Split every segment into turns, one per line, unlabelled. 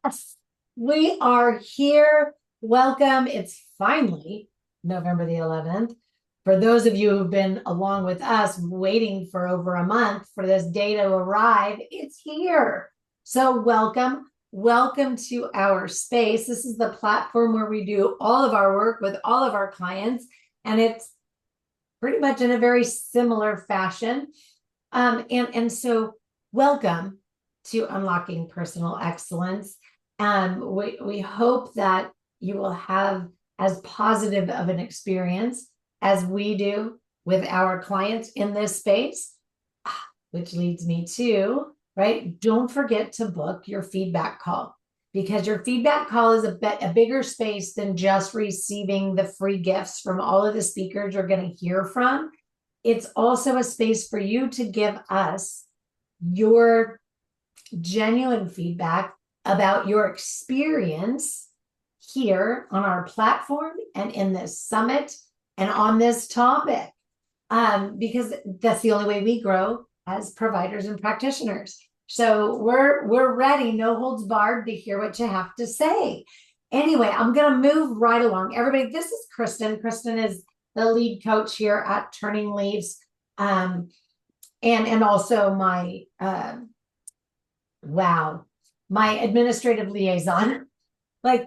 Yes, we are here. Welcome. It's finally November the 11th. For those of you who've been along with us waiting for over a month for this day to arrive, it's here. So, welcome. Welcome to our space. This is the platform where we do all of our work with all of our clients, and it's pretty much in a very similar fashion. And so, welcome to Unlocking Personal Excellence. We hope that you will have as positive of an experience as we do with our clients in this space, which leads me to, right? Don't forget to book your feedback call, because your feedback call is a bigger space than just receiving the free gifts from all of the speakers you're going to hear from. It's also a space for you to give us your genuine feedback about your experience here on our platform and in this summit and on this topic, because that's the only way we grow as providers and practitioners. So we're ready, no holds barred, to hear what you have to say. Anyway, I'm going to move right along. Everybody, this is Krysten. Krysten is the lead coach here at Turning Leaves, and also my my administrative liaison. like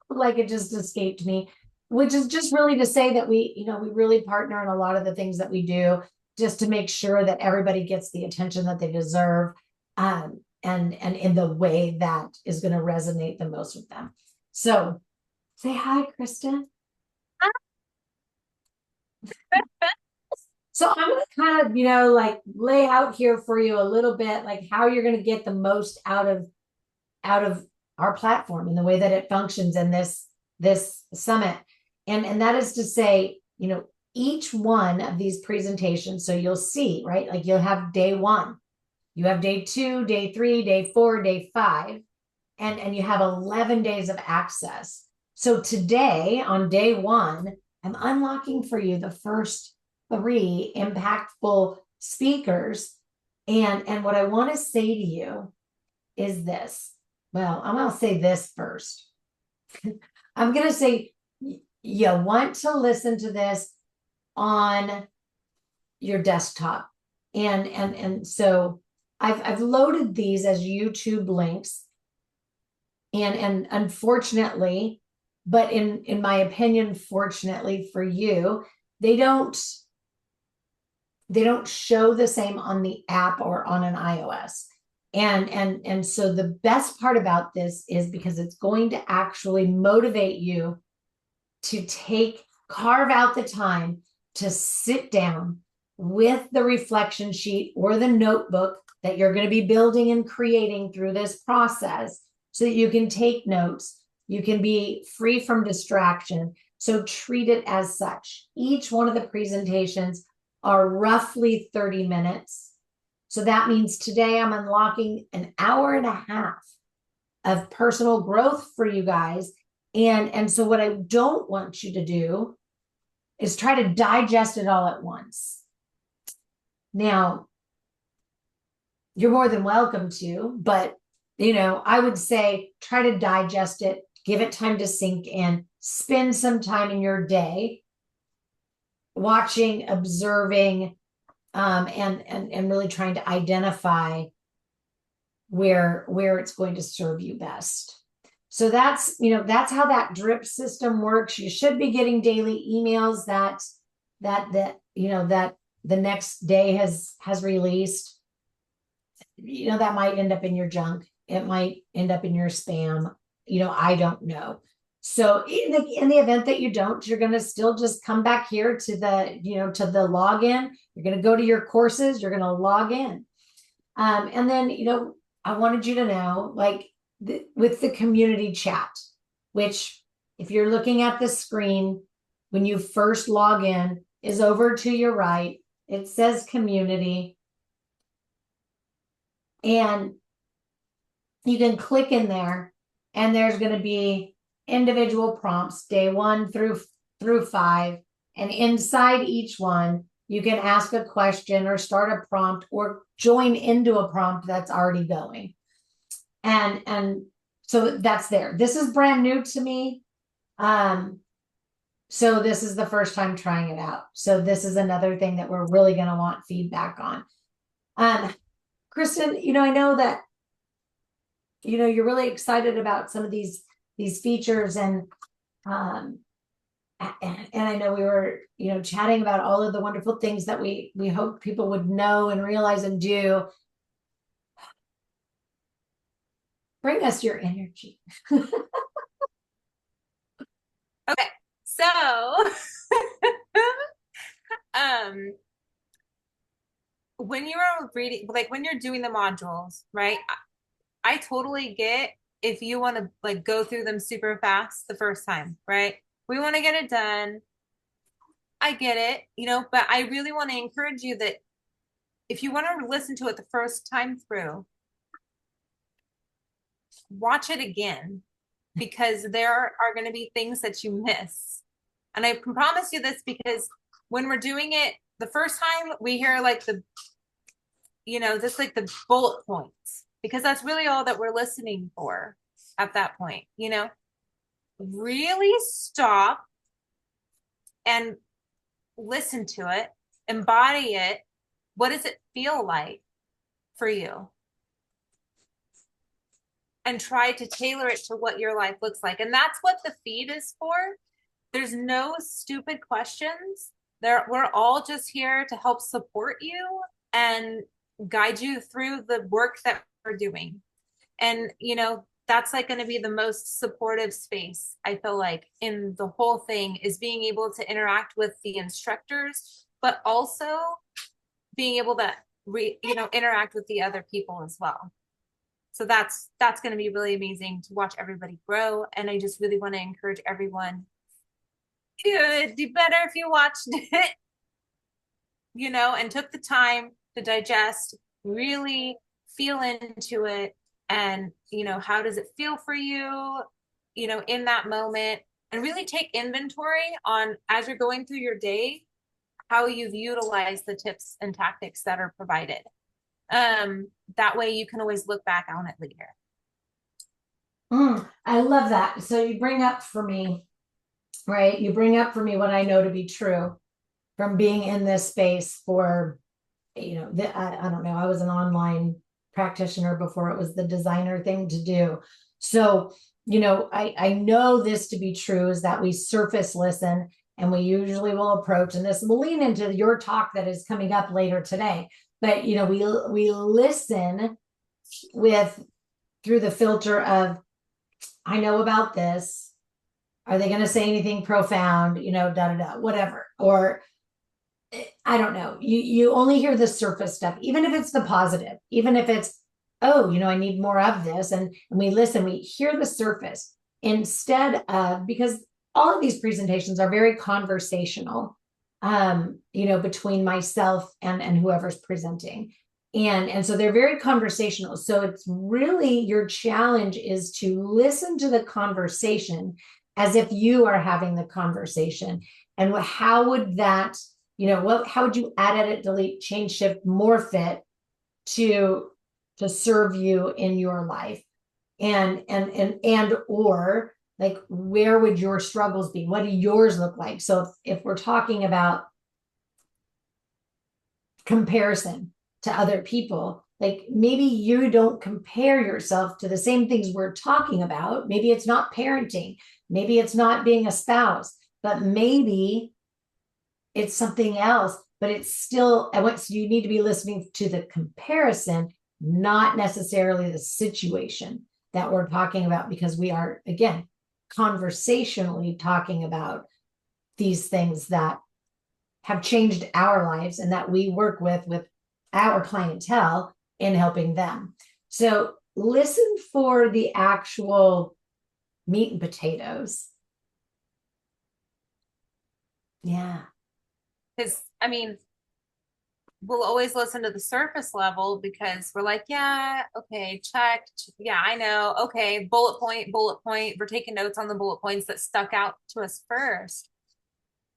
like it just escaped me, which is just really to say that we really partner in a lot of the things that we do, just to make sure that everybody gets the attention that they deserve, and in the way that is going to resonate the most with them. So say hi, Krysten. So I'm going to kind of, lay out here for you a little bit, like how you're going to get the most out of our platform and the way that it functions in this summit. And that is to say, each one of these presentations, so you'll see, right? Like you'll have day one, you have day two, day three, day four, day five, and you have 11 days of access. So today on day one, I'm unlocking for you the first three impactful speakers. And what I want to say to you is this. Well, I'm going to say this first. I'm going to say you want to listen to this on your desktop. And so I've loaded these as YouTube links. And unfortunately, but in my opinion, fortunately for you, they don't show the same on the app or on an iOS. And so the best part about this is because it's going to actually motivate you to carve out the time to sit down with the reflection sheet or the notebook that you're going to be building and creating through this process, so that you can take notes, you can be free from distraction. So treat it as such. Each one of the presentations are roughly 30 minutes. So that means today I'm unlocking an hour and a half of personal growth for you guys. And so what I don't want you to do is try to digest it all at once. Now, you're more than welcome to, but I would say try to digest it, give it time to sink in, spend some time in your day watching, observing, and really trying to identify where it's going to serve you best. So that's how that drip system works. You should be getting daily emails that the next day has released. That might end up in your junk. It might end up in your spam. I don't know. So in the event that you don't, you're going to still just come back here to the login. You're going to go to your courses. You're going to log in. And then, I wanted you to know, with the community chat, which if you're looking at the screen, when you first log in, is over to your right. It says community. And you can click in there, and there's going to be individual prompts, day 1 through 5. And inside each one, you can ask a question or start a prompt or join into a prompt that's already going. And So that's there. This is brand new to me. Um, so this is the first time trying it out. So this is another thing that we're really going to want feedback on. Krysten, I know that, you're really excited about some of these features um, and I know we were, chatting about all of the wonderful things that we hope people would know and realize and do. Bring us your energy.
Okay, so um when you're reading, like when you're doing the modules, right? I totally get if you want to like go through them super fast the first time, right? We want to get it done. I get it, but I really want to encourage you that if you want to listen to it the first time through, watch it again because there are going to be things that you miss. And I can promise you this because when we're doing it the first time, we hear like just like the bullet points because that's really all that we're listening for at that point, really stop and listen to it, embody it. What does it feel like for you? And try to tailor it to what your life looks like. And that's what the feed is for. There's no stupid questions. We're all just here to help support you and guide you through the work that we're doing. And, that's like going to be the most supportive space, I feel like, in the whole thing is being able to interact with the instructors, but also being able to, interact with the other people as well. So that's going to be really amazing to watch everybody grow. And I just really want to encourage everyone to do better if you watched it, and took the time to digest, really feel into it. And, how does it feel for you, in that moment, and really take inventory on as you're going through your day, how you've utilized the tips and tactics that are provided. That way you can always look back on it later.
I love that. So you bring up for me, right? You bring up for me what I know to be true from being in this space for, I don't know, I was an online practitioner before it was the designer thing to do. So, I know this to be true is that we surface listen and we usually will approach, and this will lean into your talk that is coming up later today. But, we listen through the filter of, I know about this. Are they going to say anything profound? Da da da, whatever. Or I don't know. You only hear the surface stuff, even if it's the positive, even if it's, oh, I need more of this. And we listen, we hear the surface instead of, because all of these presentations are very conversational, between myself and whoever's presenting. And so they're very conversational. So it's really your challenge is to listen to the conversation as if you are having the conversation. And how would that, how would you add, edit, delete, change, shift, morph it to serve you in your life? Or like, where would your struggles be? What do yours look like? So if we're talking about comparison to other people, like maybe you don't compare yourself to the same things we're talking about. Maybe it's not parenting, maybe it's not being a spouse, but maybe it's something else. But it's still, you need to be listening to the comparison, not necessarily the situation that we're talking about, because we are, again, conversationally talking about these things that have changed our lives and that we work with our clientele in helping them. So listen for the actual meat and potatoes. Yeah.
Because, we'll always listen to the surface level because we're like, yeah, okay, checked. Yeah, I know. Okay, bullet point, bullet point. We're taking notes on the bullet points that stuck out to us first.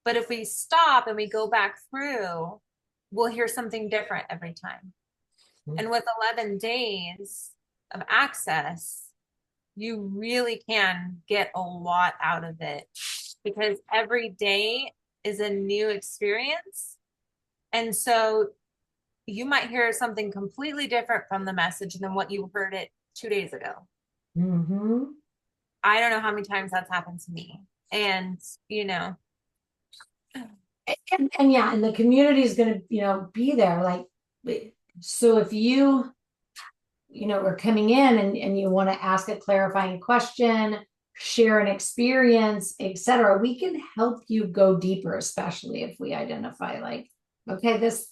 But if we stop and we go back through, we'll hear something different every time. And with 11 days of access, you really can get a lot out of it because every day is a new experience. And so you might hear something completely different from the message than what you heard it 2 days ago.
Mm-hmm.
I don't know how many times that's happened to me. And, you know,
And yeah, and the community is going to, be there. Like, so if are coming in and you want to ask a clarifying question, share an experience, etc., we can help you go deeper, especially if we identify like, okay, this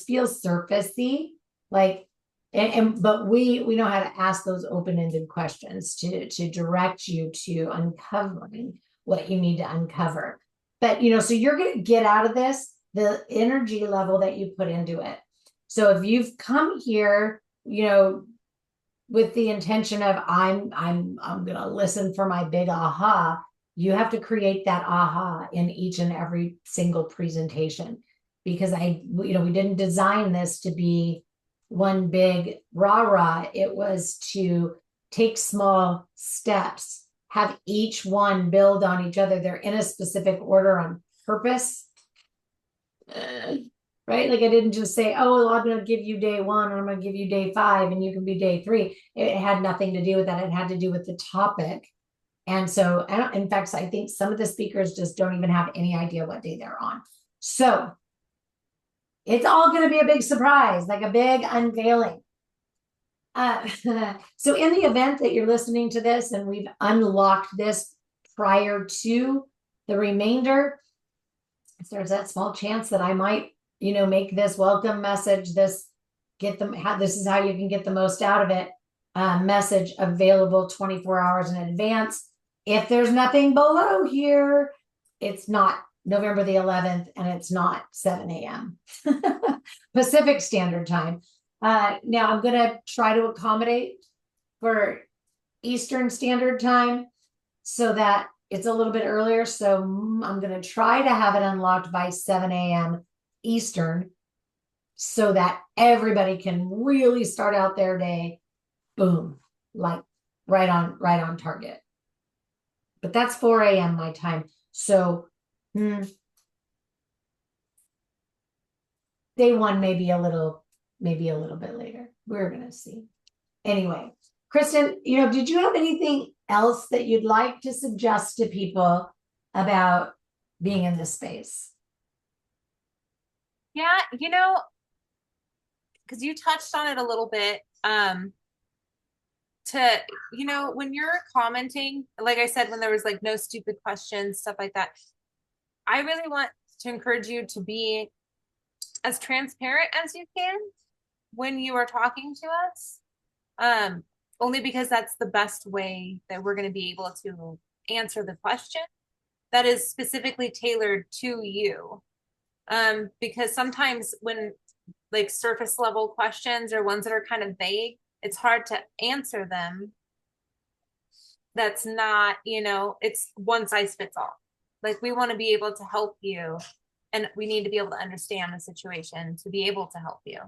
feels surfacey, like, but we know how to ask those open-ended questions to direct you to uncovering what you need to uncover. But so you're going to get out of this the energy level that you put into it. So if you've come here, with the intention of I'm gonna listen for my big aha, you have to create that aha in each and every single presentation, because we didn't design this to be one big rah-rah. It was to take small steps, have each one build on each other. They're in a specific order on purpose. Right? Like I didn't just say, oh, well, I'm going to give you day 1 and I'm going to give you day 5 and you can be day 3. It had nothing to do with that. It had to do with the topic. And so, in fact, I think some of the speakers just don't even have any idea what day they're on. So it's all going to be a big surprise, like a big unveiling. So in the event that you're listening to this and we've unlocked this prior to the remainder, if there's that small chance that I might make this welcome message, this is how you can get the most out of it, message available 24 hours in advance. If there's nothing below here, it's not November the 11th and it's not 7 a.m. Pacific Standard Time. Now I'm going to try to accommodate for Eastern Standard Time so that it's a little bit earlier. So I'm going to try to have it unlocked by 7 a.m. Eastern so that everybody can really start out their day, boom, like right on target. But that's 4 a.m. my time. So day 1 may be a little bit later. We're going to see. Anyway, Krysten, did you have anything else that you'd like to suggest to people about being in this space?
yeah, because you touched on it a little bit. When you're commenting, like I said, when there was like no stupid questions, stuff like that, I really want to encourage you to be as transparent as you can when you are talking to us. Only because that's the best way that we're going to be able to answer the question that is specifically tailored to you. Because sometimes when like surface level questions or ones that are kind of vague, it's hard to answer them. That's not, it's one size fits all. Like we want to be able to help you, and we need to be able to understand the situation to be able to help you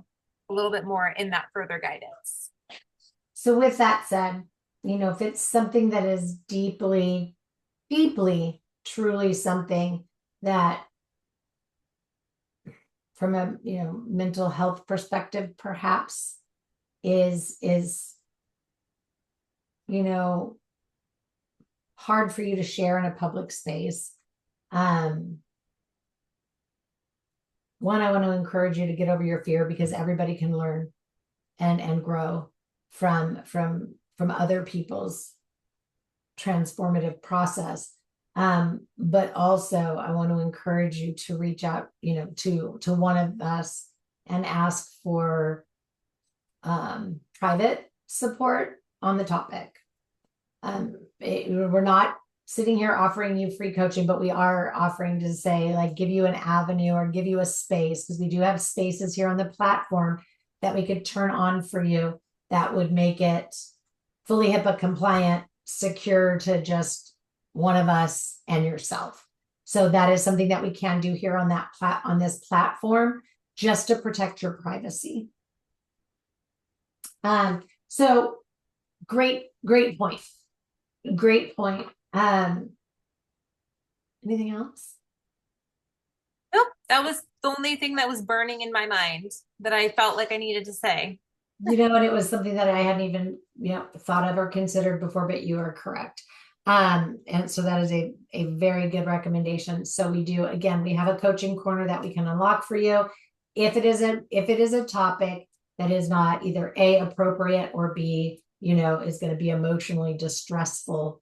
a little bit more in that further guidance.
So with that said, if it's something that is deeply, deeply, truly something that from a mental health perspective perhaps is hard for you to share in a public space, one, I want to encourage you to get over your fear, because everybody can learn and grow from other people's transformative process. But also I want to encourage you to reach out, to one of us and ask for private support on the topic. We're not sitting here offering you free coaching, but we are offering to say, like, give you an avenue or give you a space, because we do have spaces here on the platform that we could turn on for you that would make it fully HIPAA compliant, secure to just one of us and yourself. So that is something that we can do here on on this platform, just to protect your privacy. So great point. Great point. Anything else?
Nope, that was the only thing that was burning in my mind that I felt like I needed to say.
And it was something that I hadn't even, thought of or considered before, but you are correct. And so that is a very good recommendation. So we do, again, we have a coaching corner that we can unlock for you. If it is a topic that is not either A, appropriate, or B, is going to be emotionally distressful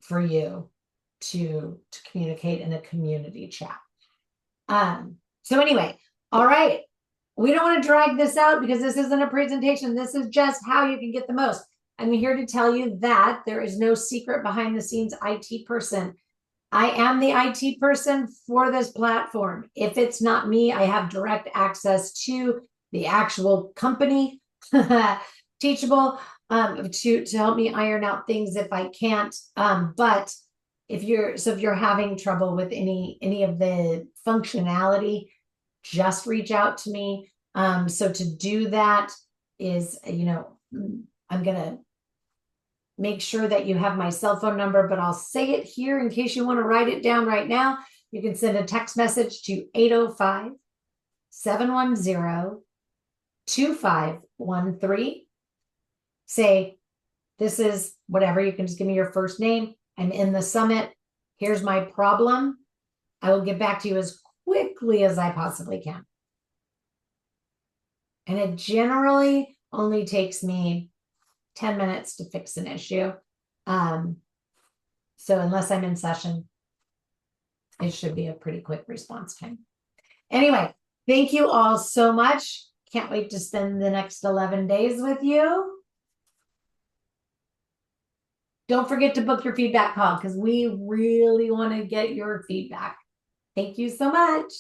for you to communicate in a community chat. So anyway, all right. We don't want to drag this out because this isn't a presentation. This is just how you can get the most. I'm here to tell you that there is no secret behind the scenes IT person. I am the IT person for this platform. If it's not me, I have direct access to the actual company, Teachable, to help me iron out things if I can't. But if you're having trouble with any of the functionality, just reach out to me. So to do that is, I'm gonna make sure that you have my cell phone number, but I'll say it here in case you want to write it down right now. You can send a text message to 805-710-2513. Say, this is whatever. You can just give me your first name. I'm in the summit. Here's my problem. I will get back to you as quickly as I possibly can. And it generally only takes me 10 minutes to fix an issue. So unless I'm in session, it should be a pretty quick response time. Anyway, thank you all so much. Can't wait to spend the next 11 days with you. Don't forget to book your feedback call because we really want to get your feedback. Thank you so much.